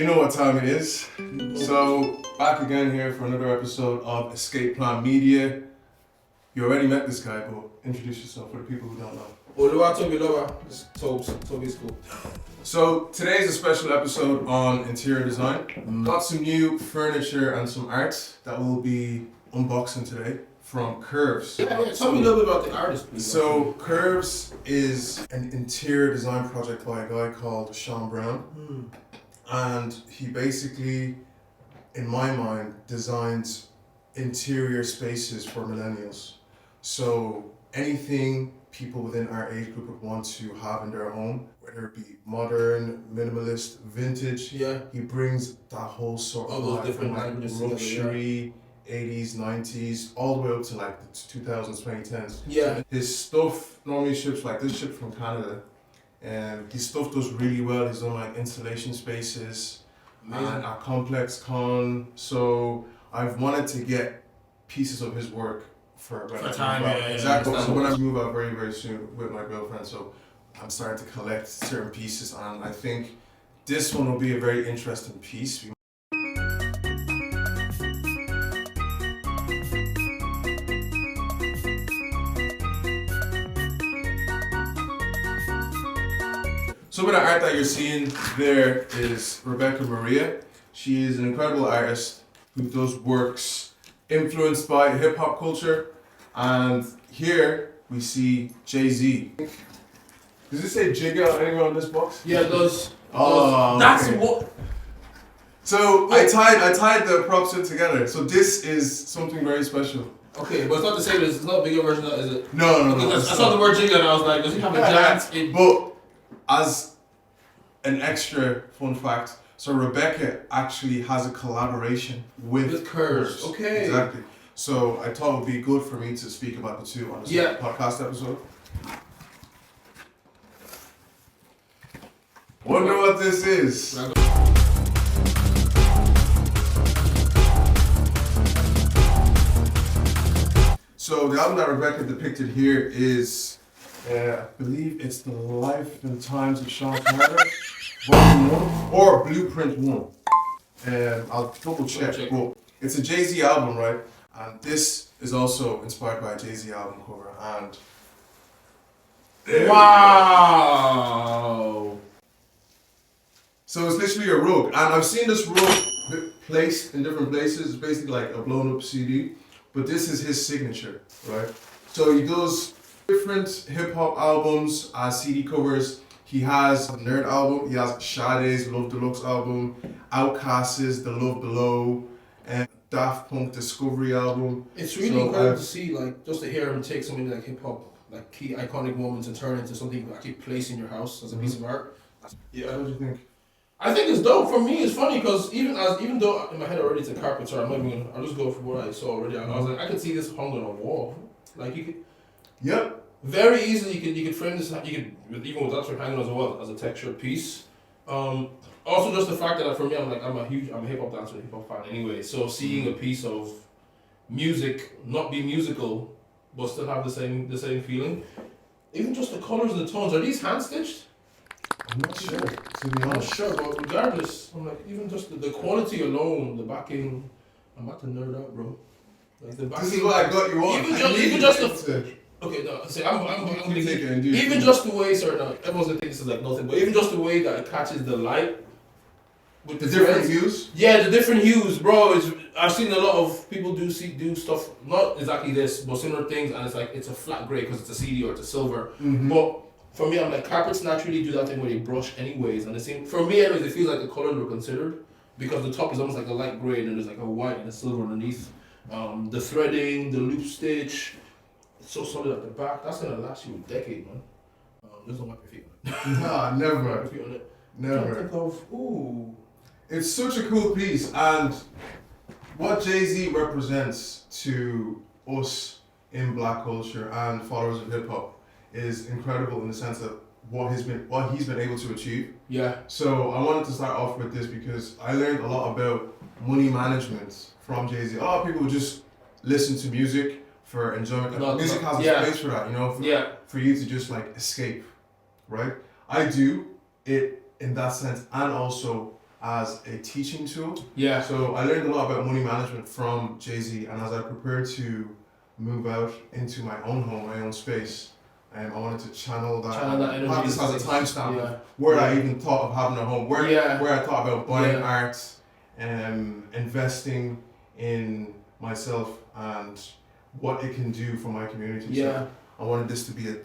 You know what time it is. So, back again here for another episode of Escape Plan Media. You already met this guy, but introduce yourself for the people who don't know. Tobi. This is Tobi's cool. So, today's a special episode on interior design. Got some new furniture and some art that we'll be unboxing today from Curves. Tell me a little bit about the artist, please. So, Curves is an interior design project by a guy called Sean Brown. And he basically, in my mind, designs interior spaces for millennials. So anything people within our age group would want to have in their home, whether it be modern, minimalist, vintage, he brings that whole sort of all those different languages luxury, 80s, 90s, all the way up to like the 2000s, 2010s. Yeah. His stuff normally ships like this ship from Canada. And his stuff does really well. He's done like installation spaces and a complex con. So I've wanted to get pieces of his work for time. Yeah, exactly. So when I move out very, very soon with my girlfriend, so I'm starting to collect certain pieces, and I think this one will be a very interesting piece. Some of the art that you're seeing there is Rebecca Maria. She is an incredible artist who does works influenced by hip hop culture. And here we see Jay-Z. Does it say Jigga anywhere on this box? Yeah, it does. Oh, that's okay. what. So I tied the props in together. So this is something very special. Okay, but it's not the same. It's not a bigger version of that, is it? No. I saw the word Jigga and I was like, does he have a giant in? But as an extra fun fact, so Rebecca actually has a collaboration with Curves. Okay. Exactly. So I thought it would be good for me to speak about the two on this podcast episode. Wonder what this is. So the album that Rebecca depicted here is, I believe it's The Life and Times of Sean Carter, Volume 1, or Blueprint 1. I'll double check. Well, it's a Jay-Z album, right? And this is also inspired by a Jay-Z album cover. And wow! So it's literally a rug. And I've seen this rug placed in different places. It's basically like a blown up CD. But this is his signature, right? So he does different hip hop albums as CD covers. He has a Nerd album. He has Sade's Love Deluxe album, Outkast's The Love Below, and Daft Punk Discovery album. It's really incredible to see, like, just to hear him take something like hip hop, like key iconic moments, and turn it into something you can actually place in your house as a piece of art. Yeah, what do you think? I think it's dope. For me, it's funny because even though in my head already it's a carpenter, I'll just go for what I saw already. I was like, I could see this hung on a wall. Like you could. Yep. Very easily, you could frame this. You could even with that sort of hanging as well as a textured piece. Also, just the fact that for me, I'm a hip hop dancer, hip hop fan anyway. So seeing a piece of music not be musical, but still have the same feeling. Even just the colors and the tones. Are these hand stitched? I'm not sure, to be I'm not honest. sure, but regardless, I'm like, even just the quality alone, the backing, I'm about to nerd out, bro. Like the backing. This is what I got you on. Even just the. Okay, no, see, I'm gonna take it and do it. Even just the way, sorry, no, everyone's gonna think this is like nothing, but even just the way that it catches the light. With the different hues? Yeah, the different hues, bro. I've seen a lot of people do stuff, not exactly this, but similar things, and it's like, it's a flat grey because it's a CD or it's a silver. But for me, I'm like, carpets naturally do that thing where they brush anyways, and for me anyways, it feels like the colors were considered, because the top is almost like a light grey, and then there's like a white and a silver underneath. The threading, the loop stitch, it's so solid at the back. That's gonna last you a decade, man. Just don't wipe your feet on it. Nah, never. Wipe your feet on it. Never. Think of, ooh. It's such a cool piece, and what Jay-Z represents to us in black culture and followers of hip hop is incredible in the sense of what he's been able to achieve. Yeah. So I wanted to start off with this because I learned a lot about money management from Jay-Z. A lot of people just listen to music for enjoyment. Music has a place for that, you know, for you to just like escape, right? I do it in that sense, and also as a teaching tool. Yeah. So I learned a lot about money management from Jay-Z, and as I prepared to move out into my own home, my own space, I wanted to channel that energy. have this as a timestamp Yeah. where I even thought of having a home, where I thought about buying Yeah. art, investing in myself and what it can do for my community. Yeah. So I wanted this to be a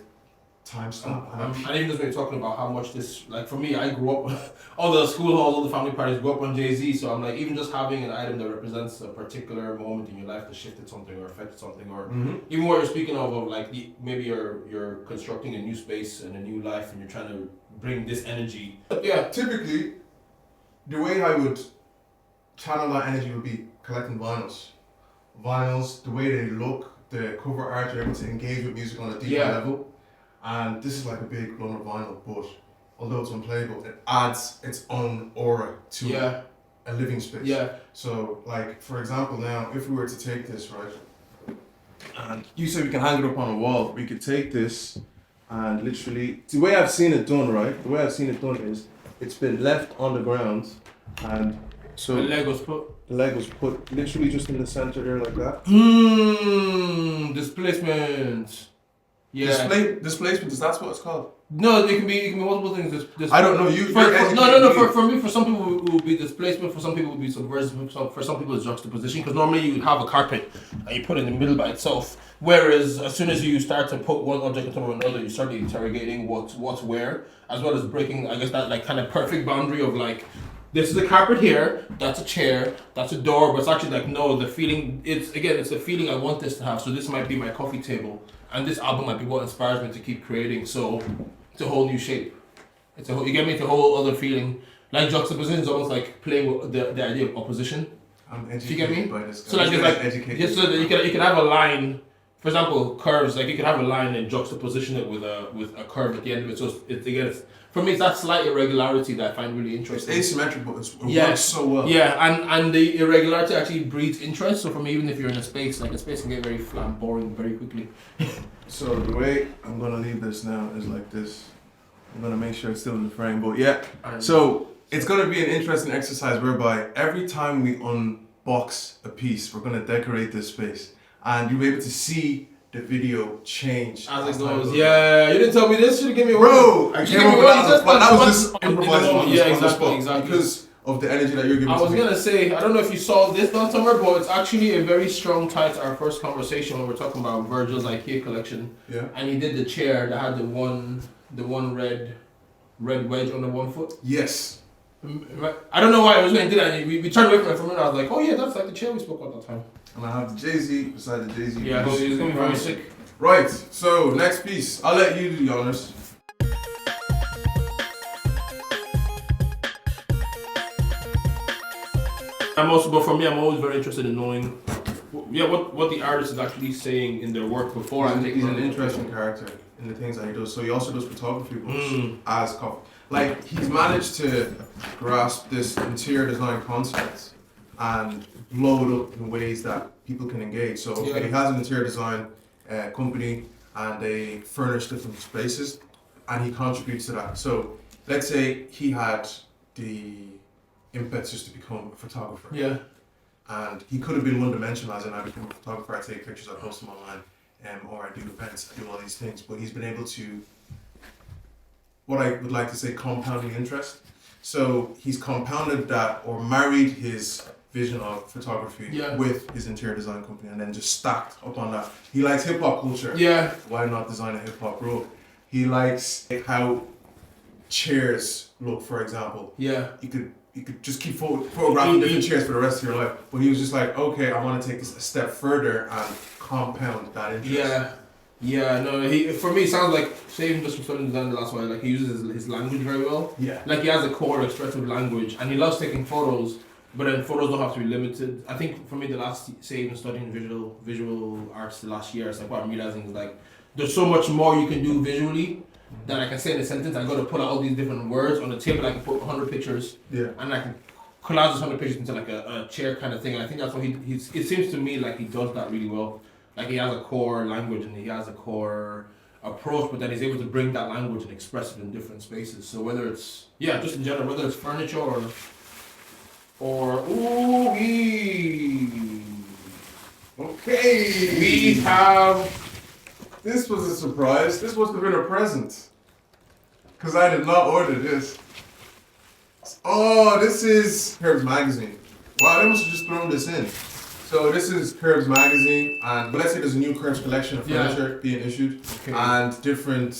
timestamp. And even just when you're talking about how much this, like for me, I grew up, all the school halls, all the family parties grew up on Jay-Z, so I'm like, even just having an item that represents a particular moment in your life that shifted something or affected something, or even what you're speaking of like maybe you're constructing a new space and a new life and you're trying to bring this energy. Yeah. Typically, the way I would channel that energy would be collecting vinyls. Vinyls, the way they look, the cover art, you're able to engage with music on a deeper level. And this is like a big lump of vinyl, but although it's unplayable, it adds its own aura to a living space. Yeah. So, like, for example, now, if we were to take this, right, and you said we can hang it up on a wall, we could take this and literally, the way I've seen it done, right, the way I've seen it done is it's been left on the ground, and so the leg was put literally just in the center there like that. Displacement. Yeah. Displacement, is that what it's called? No, it can be multiple things. I don't know. For me, for some people it will be displacement. For some people it will be subversive. For some people it's juxtaposition. Because normally you would have a carpet and you put it in the middle by itself. Whereas as soon as you start to put one object on top of another, you start interrogating what's where, as well as breaking, I guess, that like kind of perfect boundary of like, this is a carpet here, that's a chair, that's a door, but it's actually like, no, the feeling, it's the feeling I want this to have. So this might be my coffee table. And this album might be what inspires me to keep creating. So it's a whole new shape. You get me? It's a whole other feeling. Like juxtaposition is almost like playing with the idea of opposition. I'm educated. Do you get me? By this guy. So like just so that you can have a line. For example, curves. Like you can have a line and juxtaposition it with a curve at the end of it. So for me, it's that slight irregularity that I find really interesting. It's asymmetric, but it works so well. Yeah, and the irregularity actually breeds interest. So for me, even if you're in a space, like a space can get very flat and boring very quickly. So the way I'm gonna leave this now is like this. I'm gonna make sure it's still in the frame, but yeah. So it's gonna be an interesting exercise whereby every time we unbox a piece, we're gonna decorate this space, and you'll be able to see the video change as it goes. Yeah, you didn't tell me this. You should give me a bro. I came up with that, but that was just improvised on the spot. Exactly. Because of the energy that you're giving. I was gonna say, I don't know if you saw this down somewhere, but it's actually a very strong tie to our first conversation when we were talking about Virgil's IKEA collection. Yeah. And he did the chair that had the one red wedge on the 1 foot. Yes. I don't know why I was going to do that. And we turned away from it for a minute. I was like, oh yeah, that's like the chair we spoke about that time. And I have the Jay-Z beside the Jay-Z. Yeah, piece. he's gonna be very sick. Right. So next piece, I'll let you do the honors. But for me, I'm always very interested in knowing, what the artist is actually saying in their work before. He's an interesting character in the things that he does. So he also does photography books as cover. Like he's managed to grasp this interior design concept and blow it up in ways that people can engage. So he has an interior design company and they furnish different spaces, and he contributes to that. So let's say he had the impetus to become a photographer. Yeah. And he could have been one-dimensional, as in I become a photographer, I take pictures, I post them online, or I do events, I do all these things. But he's been able to, what I would like to say, compounding interest. So he's compounded that, or married his vision of photography with his interior design company, and then just stacked up on that. He likes hip-hop culture. Yeah. Why not design a hip-hop robe? He likes how chairs look, for example. Yeah. You could just keep photographing different chairs for the rest of your life. But he was just like, okay, I want to take this a step further and compound that interest. Yeah, no, for me it sounds like, say even just from studying design the last while, like he uses his language very well. Yeah. Like he has a core expressive language and he loves taking photos, but then photos don't have to be limited. I think for me the last, say even studying visual arts the last year, it's like what I'm realizing is like, there's so much more you can do visually that I can say in a sentence. I got to pull out all these different words on the table. I can put 100 pictures, and I can collage those 100 pictures into like a chair kind of thing. And I think that's what it seems to me like he does that really well. Like he has a core language and he has a core approach, but then he's able to bring that language and express it in different spaces. So whether it's just in general, whether it's furniture or Or Okay. we have. This was a surprise. This must have been a present. Because I did not order this. Oh, this is Curbs Magazine. Wow, they must have just thrown this in. So this is Curbs Magazine, and let's say there's a new Curbs collection of furniture being issued, and different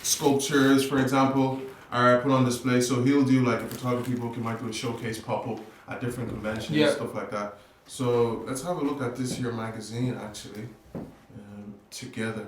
sculptures, for example, are put on display. So he'll do like a photography book, he might do a showcase pop-up at different conventions, stuff like that. So let's have a look at this here magazine actually, together.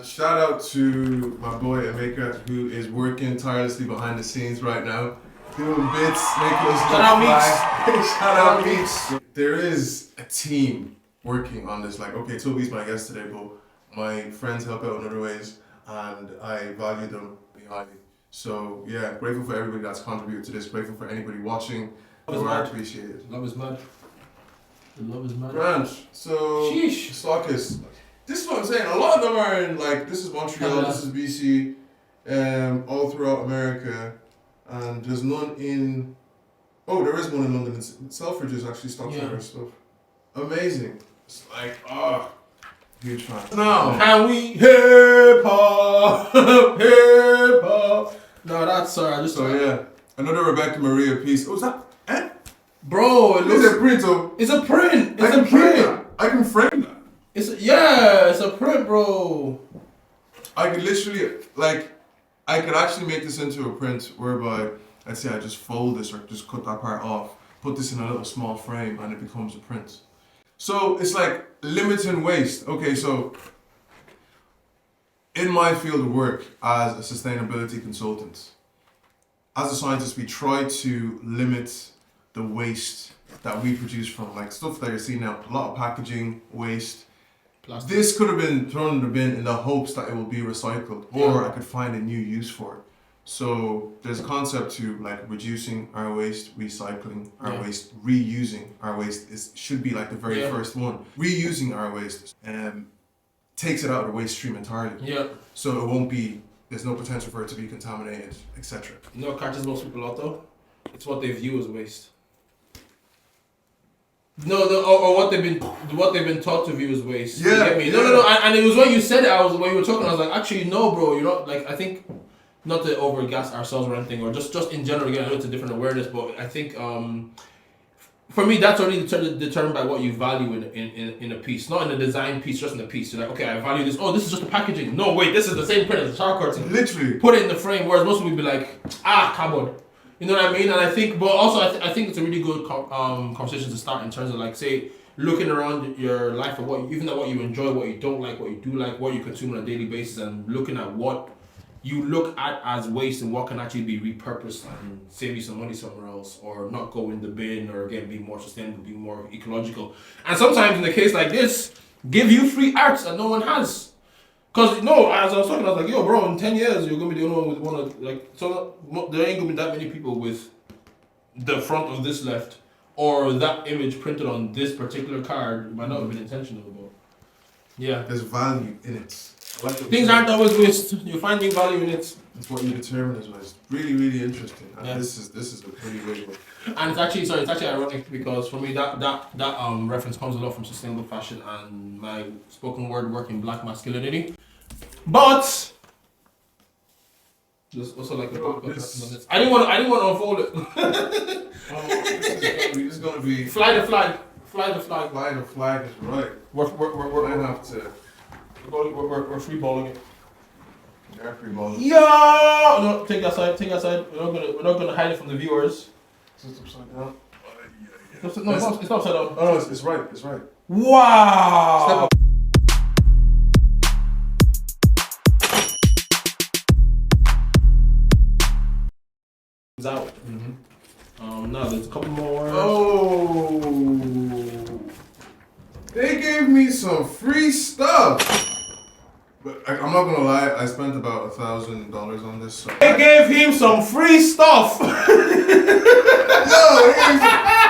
Shout out to my boy Emeka, who is working tirelessly behind the scenes right now, doing bits, making us Shout out Meeks. Shout out Meeks. There is a team working on this. Like, okay, Tobi's my guest today, but my friends help out in other ways, and I value them highly. So yeah, grateful for everybody that's contributed to this. Grateful for anybody watching. I appreciate it. Love is mad. The love is mad. Grand. So, Sheesh. Stockist. This is what I'm saying. A lot of them are in, like, this is Montreal, this is BC, all throughout America, and there's none in. Oh, there is one in London. Selfridge is actually stocking their stuff. Amazing. It's like, huge fan. Now, can we hip hop, hip hop? No, that's sorry. I just so yeah, another Rebecca Maria piece. Oh, is that? Bro, It looks a print. Oh, it's a print. It's I a can frame print. that. I can frame that. It's a print, bro. I could literally, like, I could actually make this into a print whereby, let's say I just fold this or just cut that part off, put this in a little small frame, and it becomes a print. So it's like limiting waste. Okay, so in my field of work as a sustainability consultant, as a scientist, we try to limit the waste that we produce from, like, stuff that you're seeing now, a lot of packaging waste. Plastic. This could have been thrown in the bin in the hopes that it will be recycled, or I could find a new use for it. So there's a concept to, like, reducing our waste, recycling our waste, reusing our waste should be like the very first one. Reusing our waste takes it out of the waste stream entirely. Yeah. So it won't be, there's no potential for it to be contaminated, etc. You know what catches most people out though? It's what they view as waste. Or what they've been taught to view as waste. Yeah. You get me? No. And it was when you said it. When you were talking, I was like, actually, no, bro. You're not, like, I think, not to overgas ourselves or anything, or just in general. Again, I know it's a different awareness, but I think for me, that's only determined by what you value in a piece, not in a design piece, just in a piece. You're like, okay, I value this. Oh, this is just the packaging. No, wait, this is the same print as the shower curtain. Literally. Put it in the frame. Whereas most people would be like, cardboard. You know what I mean? And I think, but also I think it's a really good conversation to start in terms of, like, say, looking around your life at what you enjoy, what you don't like, what you do like, what you consume on a daily basis, and looking at what you look at as waste and what can actually be repurposed and save you some money somewhere else, or not go in the bin, or again be more sustainable, be more ecological. And sometimes in a case like this, give you free arts that no one has. Because, no, as I was talking, I was like, yo, bro, in 10 years, you're going to be the only one with one of, like, so there ain't going to be that many people with the front of this left, or that image printed on this particular card. It might not have been intentional, but yeah. There's value in it. Things aren't always waste. You're finding value in it. It's what you determine as waste. Really, really interesting. And this is a pretty big one. And it's actually ironic because for me that reference comes a lot from sustainable fashion and my spoken word work in black masculinity. But There's also like a Bro, backup this- on this. I didn't want to unfold it. This is gonna be. Fly the flag. Fly the flag. Fly the flag is right. We're I have to. we're free balling it. They're free balling. Yo! No, take that side. Take that side. We're not gonna hide it from the viewers. Is this upside down? No, it's not upside down. Oh no, it's right. It's right. Wow! It's out. Now there's a couple more. Oh, they gave me some free stuff. But I'm not gonna lie, I spent about $1,000 on this. So. They gave him some free stuff. No,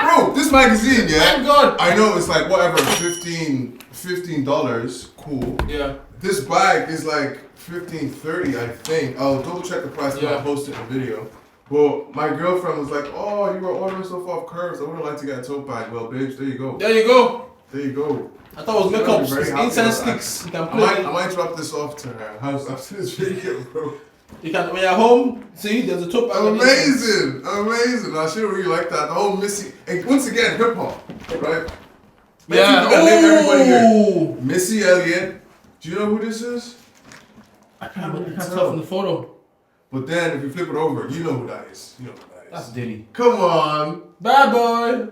bro, this magazine, yeah. Thank God. I know it's like whatever, $15. Cool. Yeah. This bag is like $15.30, I think. I'll double check the price when I post it in the video. But my girlfriend was like, "Oh, you were ordering stuff off Curves. I would have liked to get a tote bag." Well, babes, there you go. There you go. There you go. I thought it was makeup, incense sticks. You can play. I might drop this off to her house after this video, bro. You can when you're home. See, there's a top. Amazing, amazing. I should really like that. The whole Missy, and once again, hip hop, right? Yeah. Everybody here. Missy Elliott. Do you know who this is? I can't tell from the photo. But then, if you flip it over, you know who that is. You know who that is. That's Diddy. Come on. Bad boy.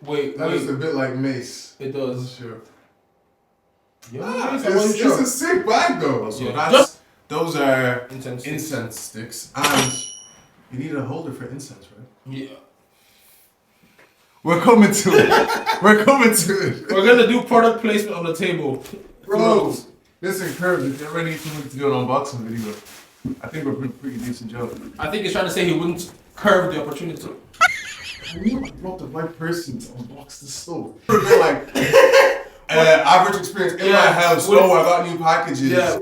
Wait. That is a bit like Mace. It does. Sure. Yeah. It's a sick bag though. So those are incense sticks, and you need a holder for incense, right? Yeah. We're coming to it. We're coming to it. We're gonna do product placement on the table. Bro, listen, Curve, if you're ready to do an unboxing video, I think we're doing a pretty decent job. I think he's trying to say he wouldn't curve the opportunity. I knew I brought the right person to unbox the stove. Like, average experience in my house. Oh, I got new packages. Yeah.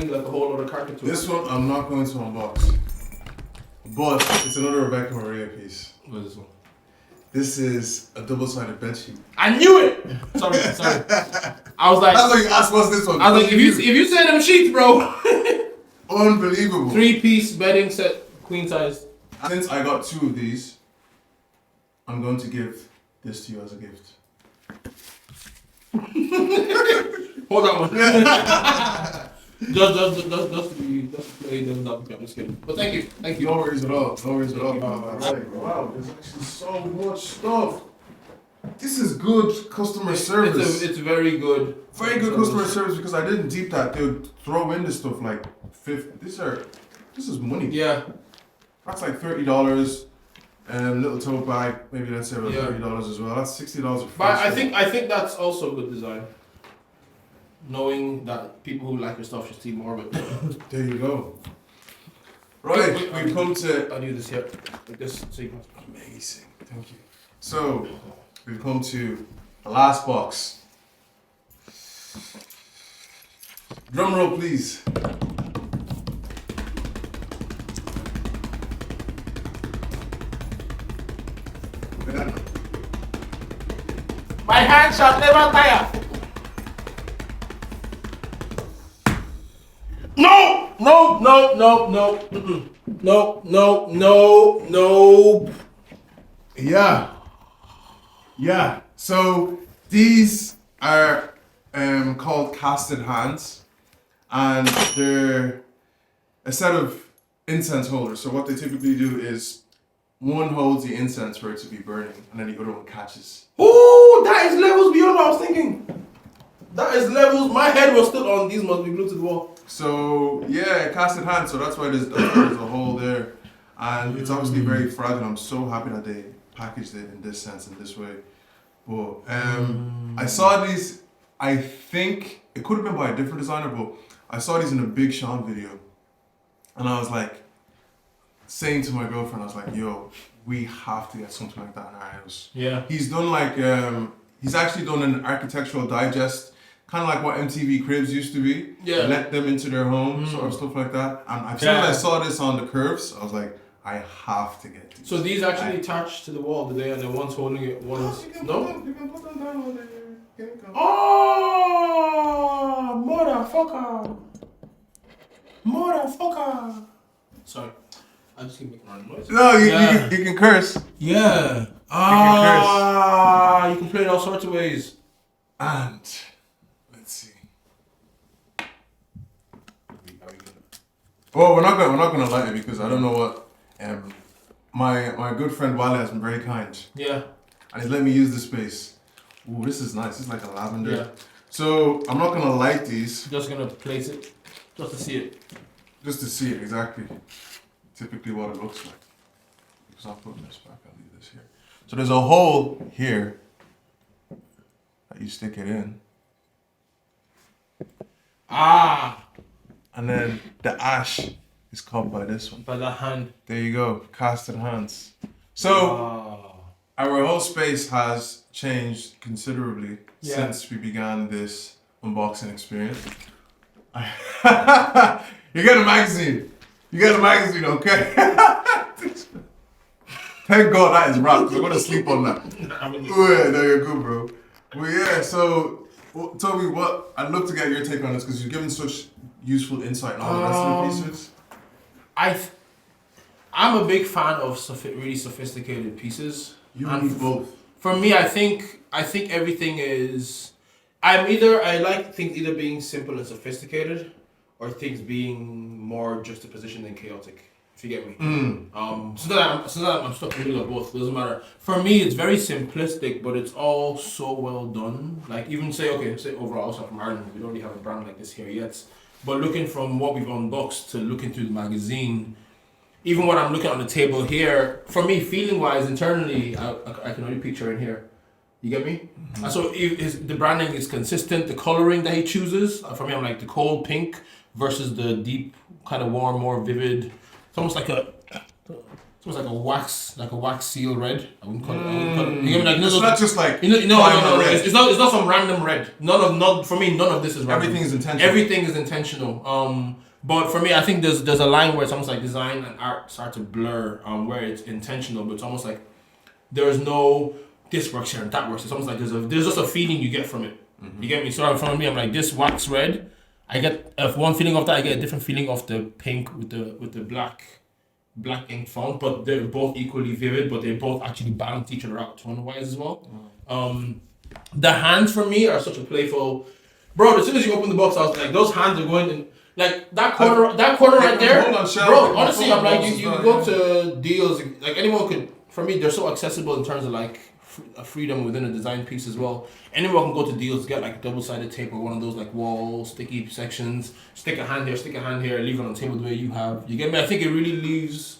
Like a whole other carpet to This one I'm not going to unbox, but it's another Rebecca Maria piece. What is this one? This is a double-sided bed sheet. I knew it. Sorry. I was like, that's why you asked what's this one. I was like, if you say them sheets, bro. Unbelievable. 3-piece bedding set, queen size. Since I got 2 of these, I'm going to give this to you as a gift. Hold on one. just to play them up. I'm just kidding. But thank you. No worries at all. No worries at all. Wow, there's actually so much stuff. This is good customer service. It's very good. Very good customer service because I didn't deep that. They would throw in this stuff like this is money. Yeah. That's like $30. Little tote bag, maybe let's say about $30 as well. That's $60. But I think that's also good design. Knowing that people who like your stuff should see more of it. There you go. Right, we've come to. I knew this here. Like this sequence. Amazing. Thank you. So, we've come to the last box. Drum roll, please. My hand shall never tire. No. Yeah. So these are called casted hands, and they're a set of incense holders. So what they typically do is one holds the incense for it to be burning, and then the other one catches. Ooh, that is levels beyond what I was thinking. That is levels. My head was still on. These must be glued to the wall. So yeah, casted hands. So that's why there's a hole there, and it's obviously very fragile. I'm so happy that they packaged it in this sense, in this way. But I saw these. I think it could have been by a different designer, but I saw these in a Big Sean video, and I was like, saying to my girlfriend, I was like, "Yo, we have to get something like that in our house." Yeah. He's done like he's actually done an Architectural Digest kind of like what MTV Cribs used to be. Yeah. Let them into their home, sort of stuff like that. And as soon as I saw this on the curves, I was like, I have to get these. So these actually attached to the wall today, and then one's holding it, one's... You can put them down on there. Oh, motherfucker. Sorry, I just keep making random noise. No, you can curse. Yeah. You can play it all sorts of ways. And let's see. Well, we're not gonna light it because I don't know what. My good friend Wale has been very kind. Yeah. And he's let me use the space. Ooh, this is nice. It's like a lavender. Yeah. So I'm not gonna light these. Just gonna place it, just to see it. Just to see it exactly. Typically what it looks like. Because I'm putting this back. I'll leave this here. So there's a hole here that you stick it in. And then the ash is caught by this one. By the hand. There you go. Casted hands. So our whole space has changed considerably since we began this unboxing experience. You get a magazine. You get a magazine, okay? Thank God that is wrapped. We're gonna sleep on that. Yeah, no, you're good, bro. Well, yeah. So, Tobi, what I'd love to get your take on this because you've given such useful insight on all the rest of the pieces. I'm a big fan of really sophisticated pieces. You need both. For me, I think everything is. I like things either being simple and sophisticated, or things being more juxtaposition and chaotic. If you get me. So that I'm stuck in the middle of both. It doesn't matter. For me, it's very simplistic, but it's all so well done. Like even say overall, so from Ireland, we don't really have a brand like this here yet. But looking from what we've unboxed to looking through the magazine, even what I'm looking on the table here, for me, feeling wise, internally, I can only picture in here. You get me? And so the branding is consistent. The coloring that he chooses, for me, I'm like the cold pink versus the deep, kind of warm, more vivid. It's almost like a wax seal red. I wouldn't call it. You get me? Like, it's not just like no. It's not some random red. For me, none of this is random. Everything is intentional. Everything is intentional. But for me, I think there's a line where it's almost like design and art start to blur. Where it's intentional, but it's almost like there's no this works here and that works. It's almost like there's just a feeling you get from it. You get me? So for me, I'm like this wax red. I get one feeling of that. I get a different feeling of the pink with the black ink font, but they're both equally vivid. But they both actually balance each other out tone-wise as well. The hands for me are such a playful. Bro, as soon as you open the box, I was like, those hands are going in. Like that corner right there. Bro, honestly, I'm like, you go to deals. Like anyone could. For me, they're so accessible in terms of like freedom within a design piece as well. Anyone can go to deals, get like double-sided tape or one of those like wall sticky sections, stick a hand here, leave it on the table the way you have. You get me? I think it really leaves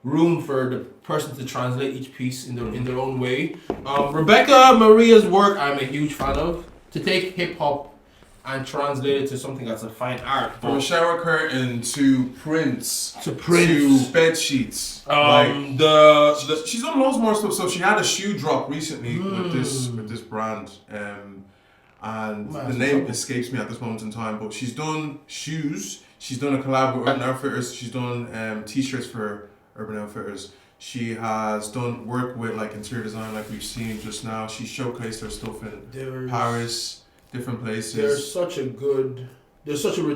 room for the person to translate each piece in their own way. Rebecca Maria's work I'm a huge fan of. To take hip-hop and translate it to something that's a fine art. From a shower curtain to prints to bed sheets. She's done loads more stuff. So she had a shoe drop recently with this brand, and the name escapes me at this moment in time. But she's done shoes. She's done a collab with Urban Outfitters. She's done t-shirts for Urban Outfitters. She has done work with like interior design, like we've seen just now. She showcased her stuff in Paris. Different places. There's such a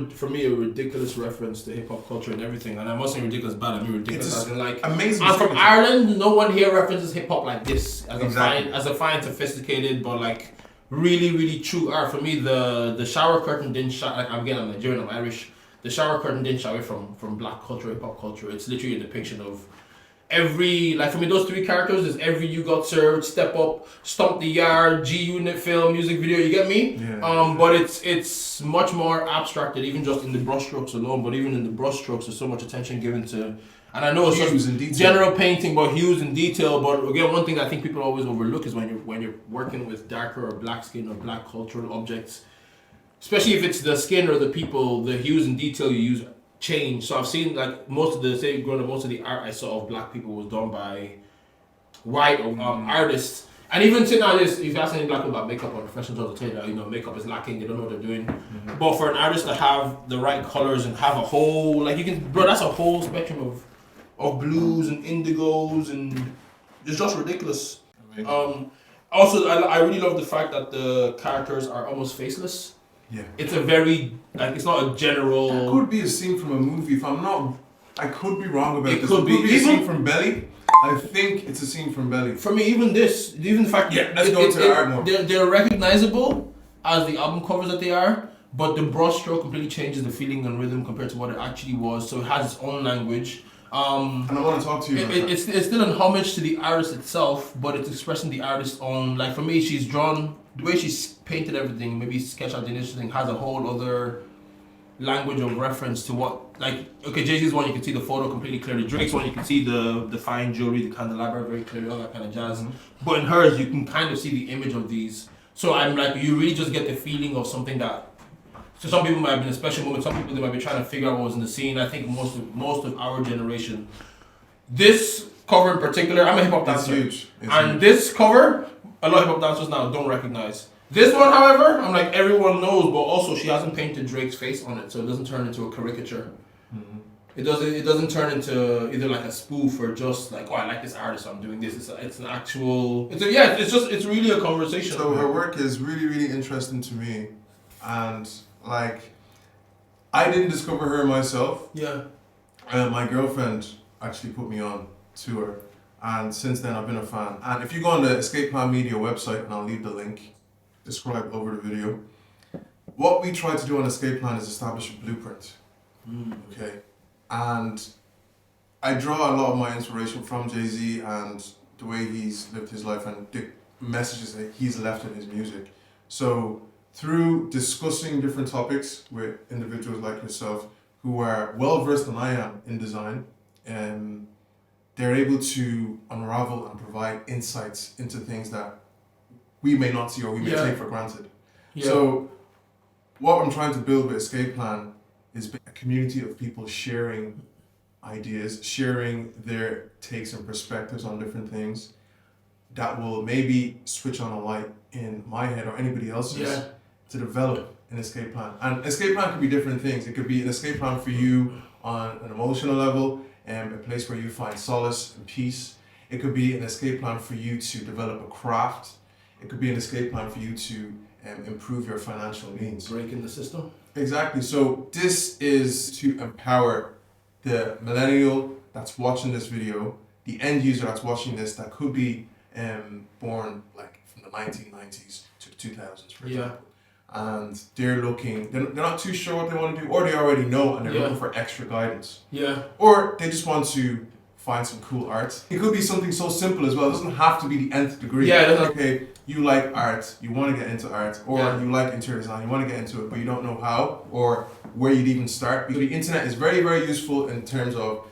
for me a ridiculous reference to hip hop culture and everything, and I'm not saying ridiculous bad. I mean ridiculous as in like amazing. I'm from Ireland. No one here references hip hop like this as a fine, sophisticated, but like really true art. For me, the shower curtain didn't shy. Like I'm Nigerian, I'm Irish. The shower curtain didn't shy away from black culture, hip hop culture. It's literally a depiction of. Every, like for me, those three characters is every You Got Served, Step Up, Stomp the Yard, G-Unit film, music video, you get me? Yeah. But it's much more abstracted, even just in the brushstrokes alone, but even in the brushstrokes there's so much attention given to, and I know it's just general painting, but hues and detail, but again, one thing I think people always overlook is when you're working with darker or black skin or black cultural objects, especially if it's the skin or the people, the hues and detail you use change. So I've seen like most of the art I saw of black people was done by white artists, And even till now, this, if you ask any black people about makeup or professionals all the time, that, you know, makeup is lacking, they don't know what they're doing. But for an artist to have the right colors and have a whole, like you can, bro, that's a whole spectrum of blues and indigos, and it's just ridiculous. Also, I really love the fact that the characters are almost faceless. Yeah. It's a very, like, it's not a general... That could be a scene from a movie, if I'm not... I could be wrong about this. It could be a scene from Belly. I think it's a scene from Belly. For me, even the fact... Yeah, let's go to the art more. They're recognizable as the album covers that they are, but the brushstroke completely changes the feeling and rhythm compared to what it actually was, so it has its own language. And I want to talk to you about that. It's still an homage to the artist itself, but it's expressing the artist's own... Like, for me, she's drawn... The way she's painted everything, maybe sketched out the initial thing, has a whole other language of reference to what... Like, okay, Jay-Z's one, you can see the photo completely clearly. Drake's one, you can see the fine jewelry, the candelabra very clearly, all that kind of jazz. But in hers, you can kind of see the image of these. So I'm like, you really just get the feeling of something that... So some people might have been a special moment, some people they might be trying to figure out what was in the scene. I think most of our generation, this cover in particular, I'm a hip hop dancer. It's huge. This cover, a lot of hip hop dancers now don't recognize. This one, however, I'm like, everyone knows, but also she hasn't painted Drake's face on it, so it doesn't turn into a caricature. It doesn't turn into either like a spoof or just like, oh, I like this artist, so I'm doing this. It's an actual. It's really a conversation. So her work is really, really interesting to me, and like, I didn't discover her myself. Yeah. My girlfriend actually put me on to her, and since then I've been a fan. And if you go on the Escape Plan Media website, and I'll leave the link described over the video, what we try to do on Escape Plan is establish a blueprint. Okay, and I draw a lot of my inspiration from Jay-Z and the way he's lived his life and the messages that he's left in his music. So through discussing different topics with individuals like yourself who are well versed than I am in design, they're able to unravel and provide insights into things that we may not see or we may take for granted. Yeah. So what I'm trying to build with Escape Plan is a community of people sharing ideas, sharing their takes and perspectives on different things that will maybe switch on a light in my head or anybody else's to develop an escape plan. And escape plan could be different things. It could be an escape plan for you on an emotional level, and a place where you find solace and peace. It could be an escape plan for you to develop a craft. It could be an escape plan for you to improve your financial means. Breaking the system. Exactly. So this is to empower the millennial that's watching this video, the end user that's watching this that could be born like from the 1990s to the 2000s, for example. And they're not too sure what they want to do, or they already know and they're looking for extra guidance. Yeah. Or they just want to find some cool art. It could be something so simple as well. It doesn't have to be the nth degree. Yeah. Okay, you like art, you want to get into art, or you like interior design, you want to get into it, but you don't know how or where you'd even start. Because the internet is very, very useful in terms of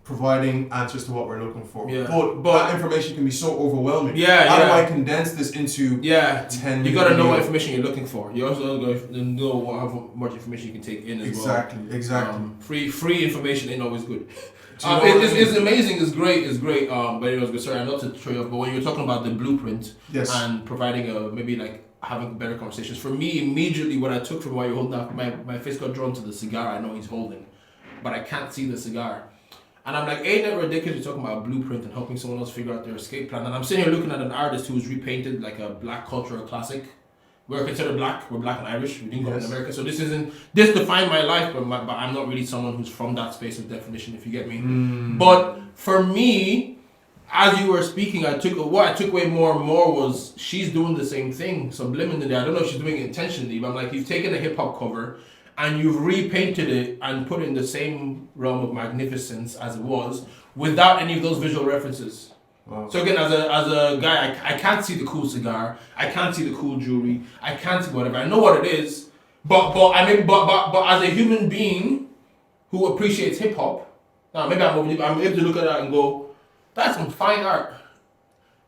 providing answers to what we're looking for. Yeah. But that information can be so overwhelming. How do I condense this into 10 minutes? You gotta know what information you're looking for. You also gotta know how much information you can take in as well. Exactly. Free information ain't always good. It's amazing, it's great. But anyways, sorry, I'm not to throw you off, but when you're talking about the blueprint and providing maybe like having better conversations, for me, immediately what I took from what you're holding up, my face got drawn to the cigar I know he's holding, but I can't see the cigar. And I'm like, ain't that ridiculous? You're talking about a blueprint and helping someone else figure out their escape plan. And I'm sitting here looking at an artist who's repainted like a black cultural classic. We're considered black. We're black and Irish. We didn't grow up in America. So this defined my life, but I'm not really someone who's from that space of definition, if you get me. But for me, as you were speaking, what I took away more and more was she's doing the same thing subliminally. I don't know if she's doing it intentionally, but I'm like, you've taken a hip hop cover and you've repainted it and put it in the same realm of magnificence as it was, without any of those visual references. Wow. So again, as a guy, I can't see the cool cigar, I can't see the cool jewelry, I can't see whatever. I know what it is, but as a human being who appreciates hip hop, now maybe I'm able to look at that and go, that's some fine art.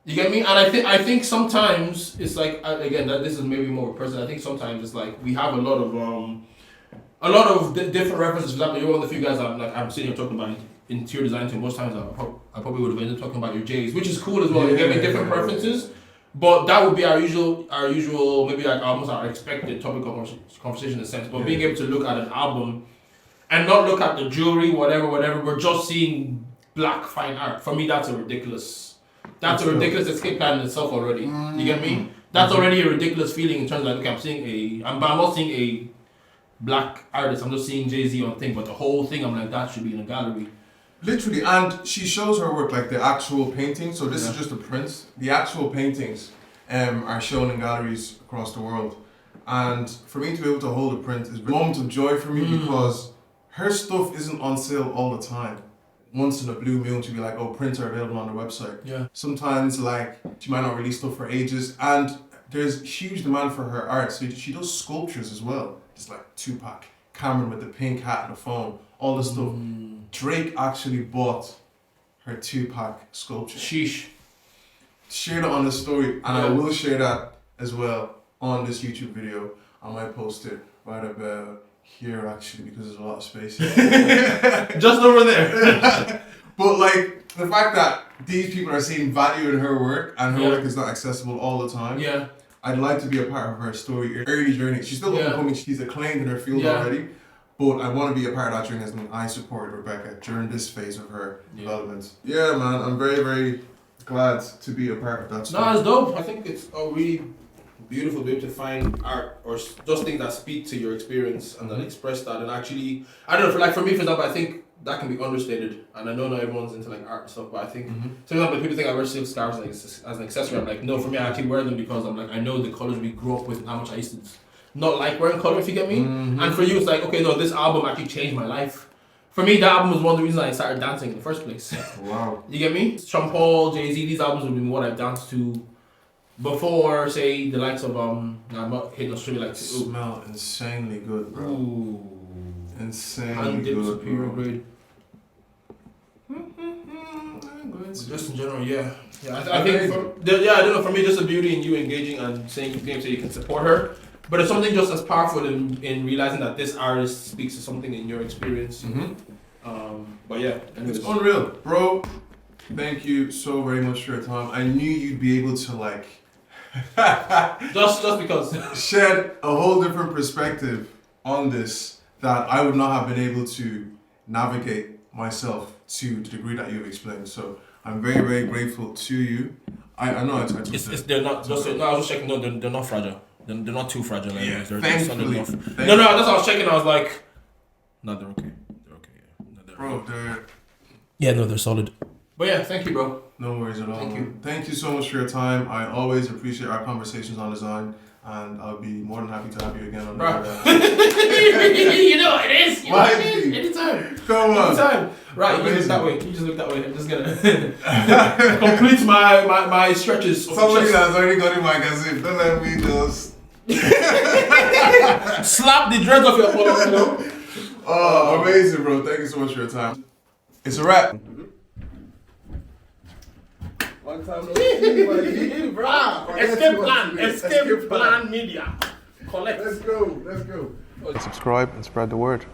You get me? And I think sometimes it's like, again, that this is maybe more personal. I think sometimes it's like we have a lot of different references. For example, you're one of the few guys I'm sitting here talking about interior design to. Most times I probably would have ended up talking about your J's, which is cool as well. You get me different preferences, But that would be our usual, maybe like almost our expected topic of conversation in a sense. But being able to look at an album and not look at the jewelry, whatever, we're just seeing black fine art. For me, that's a ridiculous escape plan in itself already. You get me? That's already a ridiculous feeling in terms of like, okay, I'm not seeing a black artist. I'm just seeing Jay-Z on thing, but the whole thing, I'm like, that should be in a gallery. Literally, and she shows her work, like the actual painting. So this is just the prints. The actual paintings are shown in galleries across the world. And for me to be able to hold a print is a moment of joy for me because her stuff isn't on sale all the time. Once in a blue moon, she'll be like, oh, prints are available on their website. Yeah. Sometimes, like, she might not release stuff for ages. And there's huge demand for her art. So she does sculptures as well. It's like Tupac, Cameron with the pink hat and the phone, all this stuff. Drake actually bought her Tupac sculpture. Sheesh. Shared it on the story, and I will share that as well on this YouTube video. I might post it right about here actually because there's a lot of space here. Just over there. But like the fact that these people are seeing value in her work and her work is not accessible all the time. Yeah. I'd like to be a part of her story, her early journey. She's still upcoming, she's acclaimed in her field already. But I want to be a part of that journey, and I supported Rebecca during this phase of her development. Yeah, man, I'm very, very glad to be a part of that story. No, it's dope. I think it's really beautiful to be able to find art or just things that speak to your experience and that express that. And actually, I don't know, for me, for example, I think that can be understated. And I know not everyone's into like art and stuff, but I think, for example, people think I wear silk scarves as an accessory. I'm like, no, for me, I actually wear them because I'm like, I know the colors we grew up with and how much I used to not like wearing color, if you get me. And for you, it's like, okay, no, this album actually changed my life. For me, that album was one of the reasons I started dancing in the first place. Wow. You get me? Sean Paul, Jay-Z, these albums have been what I've danced to before, say, the likes of, I'm not hitting Australia like... Smell insanely good, bro. Ooh. Insanely good, superior bro. Grade. Just in general, yeah. I think, I don't know, for me, just the beauty in you engaging and saying things so you can support her. But it's something just as powerful in realizing that this artist speaks to something in your experience. But yeah, anyways. It's unreal, bro. Thank you so very much for your time. I knew you'd be able to like just because shed a whole different perspective on this that I would not have been able to navigate myself to the degree that you've explained. So I'm very, very grateful to you. I know they're not. I was just checking. No, they're not fragile. They're not too fragile. Yeah, they're solid enough. No, that's what I was checking. I was like, no, they're okay. They're okay. Yeah. No, they're. Yeah, no, they're solid. But yeah, thank you, bro. No worries at all. Thank you so much for your time. I always appreciate our conversations on design, and I'll be more than happy to have you again on the You know what it is. Anytime. Come on. Anytime. Right, you just look that way. You just look that way. I'm just gonna complete my stretches. Somebody that's already got in my magazine. Don't let me just slap the dreads off your polo. Oh, amazing, bro. Thank you so much for your time. It's a wrap. One time Escape plan media. Collect. Let's go. Subscribe and spread the word.